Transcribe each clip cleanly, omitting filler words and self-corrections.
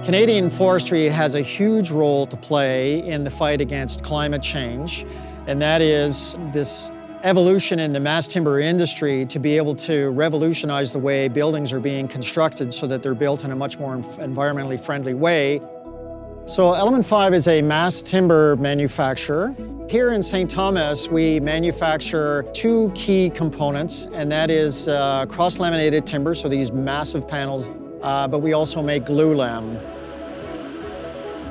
Canadian forestry has a huge role to play in the fight against climate change, and that is this evolution in the mass timber industry to be able to revolutionize the way buildings are being constructed so that they're built in a much more environmentally friendly way. So Element 5 is a mass timber manufacturer. Here in St. Thomas, we manufacture two key components, and that is cross-laminated timber, so these massive panels, but we also make glulam.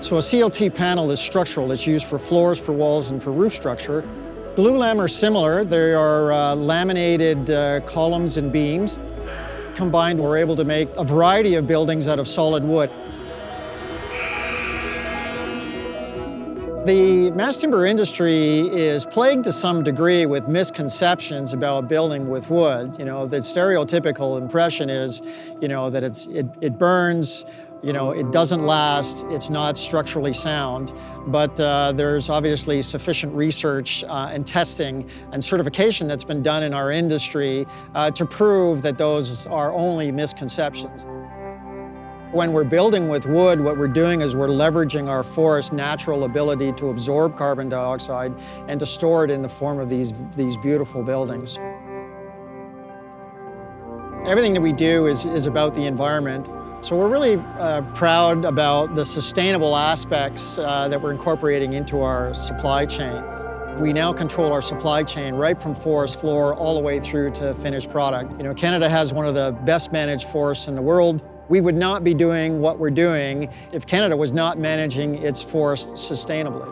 So a CLT panel is structural. It's used for floors, for walls, and for roof structure. Glulam are similar. They are laminated columns and beams. Combined, we're able to make a variety of buildings out of solid wood. The mass timber industry is plagued to some degree with misconceptions about building with wood. The stereotypical impression is, that it burns, it doesn't last, it's not structurally sound. But there's obviously sufficient research and testing and certification that's been done in our industry to prove that those are only misconceptions. When we're building with wood, what we're doing is we're leveraging our forest's natural ability to absorb carbon dioxide and to store it in the form of these beautiful buildings. Everything that we do is about the environment. So we're really proud about the sustainable aspects that we're incorporating into our supply chain. We now control our supply chain right from forest floor all the way through to finished product. Canada has one of the best managed forests in the world. We would not be doing what we're doing if Canada was not managing its forests sustainably.